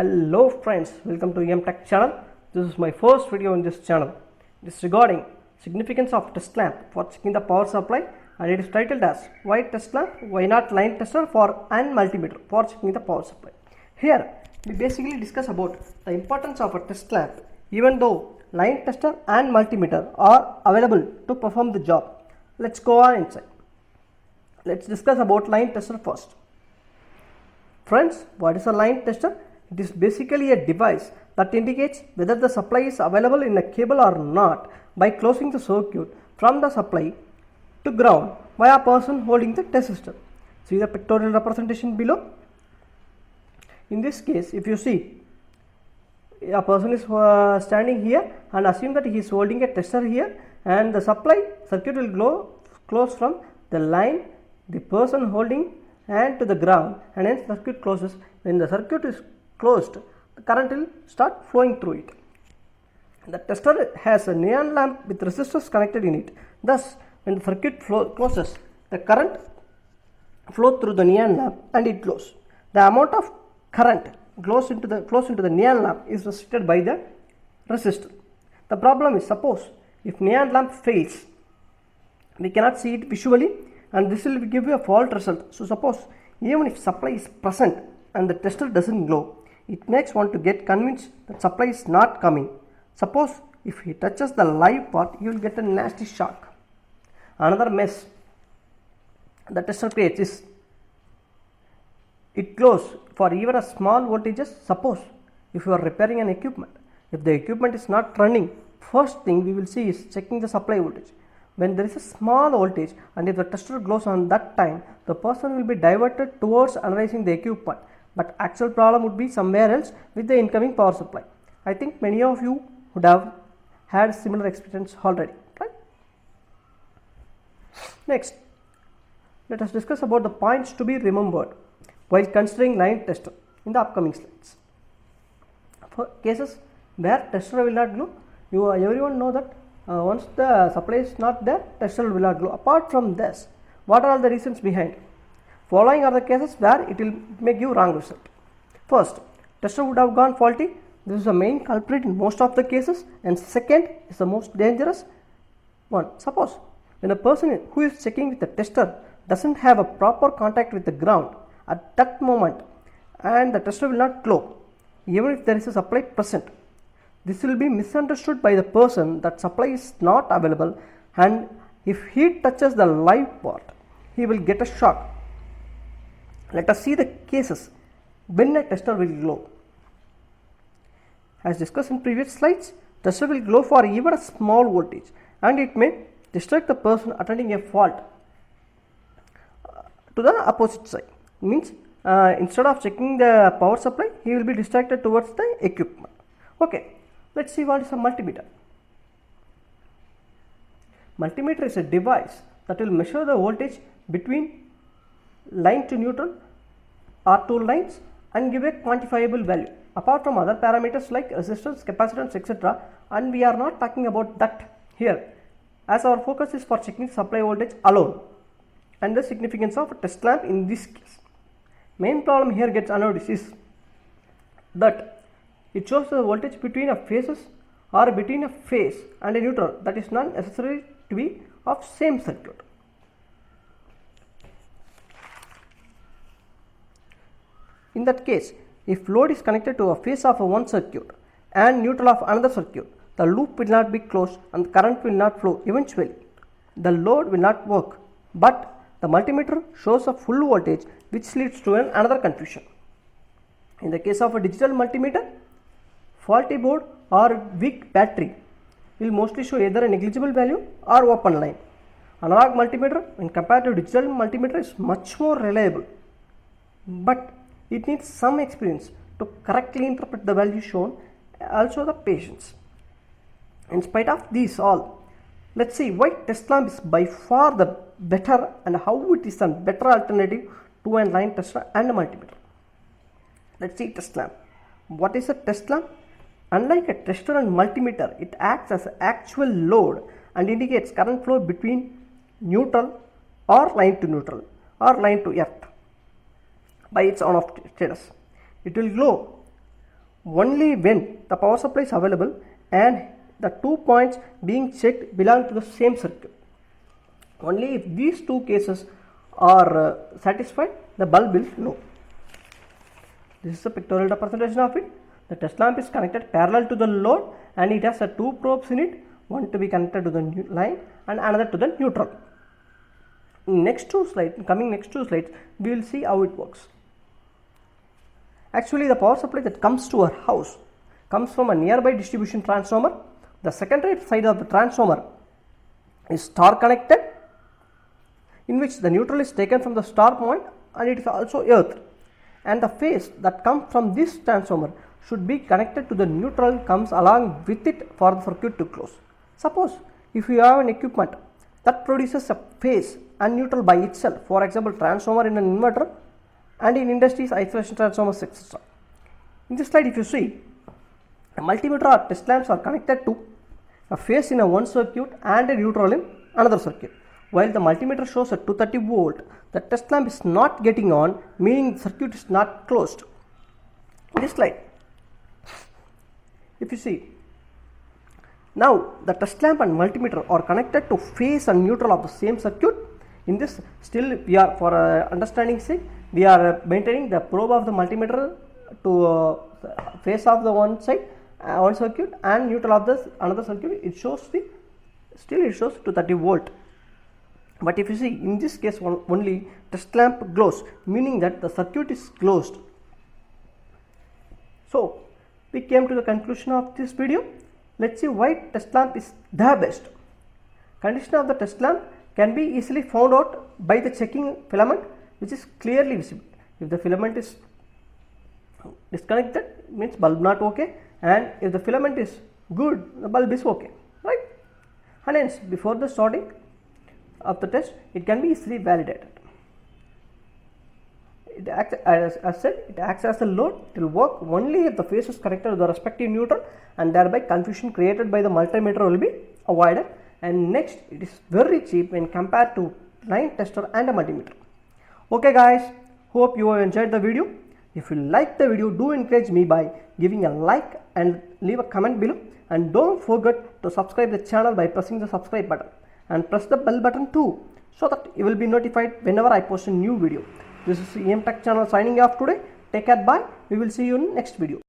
Hello friends, welcome to EM-Tech channel. This is my first video in this channel. It is regarding significance of test lamp for checking the power supply, and it is titled as why test lamp, why not line tester for and multimeter for checking the power supply. Here we basically discuss about the importance of a test lamp even though line tester and multimeter are available to perform the job. Let's go on inside. Let's discuss about line tester first. Friends, what is a line tester? It is basically a device that indicates whether the supply is available in a cable or not by closing the circuit from the supply to ground by a person holding the resistor. See the pictorial representation below. In this case, if you see a person is standing here, and assume that he is holding a tester here, and the supply circuit will close from the line, the person holding, and to the ground, and hence circuit closes. When the circuit is closed, the current will start flowing through it. The tester has a neon lamp with resistors connected in it. Thus, when the circuit closes, the current flows through the neon lamp and it glows. The amount of current flows into the neon lamp is restricted by the resistor. The problem is, suppose if neon lamp fails, we cannot see it visually, and this will give you a fault result. So suppose even if supply is present and the tester doesn't glow, it makes one to get convinced that supply is not coming. Suppose if he touches the live part, you will get a nasty shock. Another mess the tester creates is it glows for even a small voltages. Suppose if you are repairing an equipment, if the equipment is not running, first thing we will see is checking the supply voltage. When there is a small voltage and if the tester glows on that time, the person will be diverted towards analyzing the equipment, but actual problem would be somewhere else with the incoming power supply. I think many of you would have had similar experience already, right? Next, let us discuss about the points to be remembered while considering line tester in the upcoming slides. For cases where tester will not glow, everyone know that once the supply is not there, tester will not glow. Apart from this, what are all the reasons behind? Following are the cases where it will make you wrong result. First, tester would have gone faulty. This is the main culprit in most of the cases, and second is the most dangerous one. Suppose when a person who is checking with the tester doesn't have a proper contact with the ground at that moment, and the tester will not glow even if there is a supply present. This will be misunderstood by the person that supply is not available, and if he touches the live part, he will get a shock. Let us see the cases when a tester will glow. As discussed in previous slides, tester will glow for even a small voltage, and it may distract the person attending a fault to the opposite side. Means instead of checking the power supply, he will be distracted towards the equipment. Okay, let's see what is a multimeter. Multimeter is a device that will measure the voltage between line to neutral or two lines and give a quantifiable value apart from other parameters like resistance, capacitance, etc. And we are not talking about that here, as our focus is for checking supply voltage alone and the significance of a test lamp in this case. Main problem here gets unnoticed is that it shows the voltage between a phases or between a phase and a neutral that is not necessary to be of same circuit. In that case, if load is connected to a phase of one circuit and neutral of another circuit, the loop will not be closed and the current will not flow. Eventually, the load will not work, but the multimeter shows a full voltage, which leads to another confusion. In the case of a digital multimeter, faulty board or weak battery will mostly show either a negligible value or open line. Analog multimeter, when compared to digital multimeter, is much more reliable, but it needs some experience to correctly interpret the value shown, also the patience. In spite of these all, let's see why test lamp is by far the better and how it is a better alternative to a line tester and a multimeter. Let's see test lamp. What is a test lamp? Unlike a tester and multimeter, it acts as an actual load and indicates current flow between neutral or line to neutral or line to earth by its on-off status. It will glow only when the power supply is available and the 2 points being checked belong to the same circuit. Only if these two cases are satisfied, the bulb will glow. This is a pictorial representation of it. The test lamp is connected parallel to the load and it has 2 probes in it, one to be connected to the line and another to the neutral. Coming next two slides, we will see how it works. Actually, the power supply that comes to our house comes from a nearby distribution transformer. The secondary side of the transformer is star connected, in which the neutral is taken from the star point and it is also earthed, and the phase that comes from this transformer should be connected to the neutral comes along with it for the circuit to close. Suppose if you have an equipment that produces a phase and neutral by itself, for example transformer in an inverter and in industries isolation transformers, etc. In this slide if you see, a multimeter or test lamps are connected to a phase in one circuit and a neutral in another circuit. While the multimeter shows a 230 volt, the test lamp is not getting on, meaning the circuit is not closed. In this slide, if you see, now the test lamp and multimeter are connected to phase and neutral of the same circuit. In this, still we are, for understanding sake, we are maintaining the probe of the multimeter to phase of the one side, one circuit, and neutral of the another circuit. It shows still it shows 230 volt. But if you see, in this case only test lamp glows, meaning that the circuit is closed. So we came to the conclusion of this video. Let's see why test lamp is the best. Condition of the test lamp can be easily found out by the checking filament, which is clearly visible. If the filament is disconnected, means bulb not okay, and if the filament is good, the bulb is okay, right? And hence before the starting of the test, it can be easily validated. It acts as said, it acts as a load. It will work only if the phase is connected to the respective neutral, and thereby confusion created by the multimeter will be avoided. And next, it is very cheap when compared to line tester and a multimeter. Okay guys, hope you have enjoyed the video. If you like the video, do encourage me by giving a like and leave a comment below, and don't forget to subscribe the channel by pressing the subscribe button and press the bell button too, so that you will be notified whenever I post a new video. This is EM Tech channel signing off today. Take care, bye. We will see you in next video.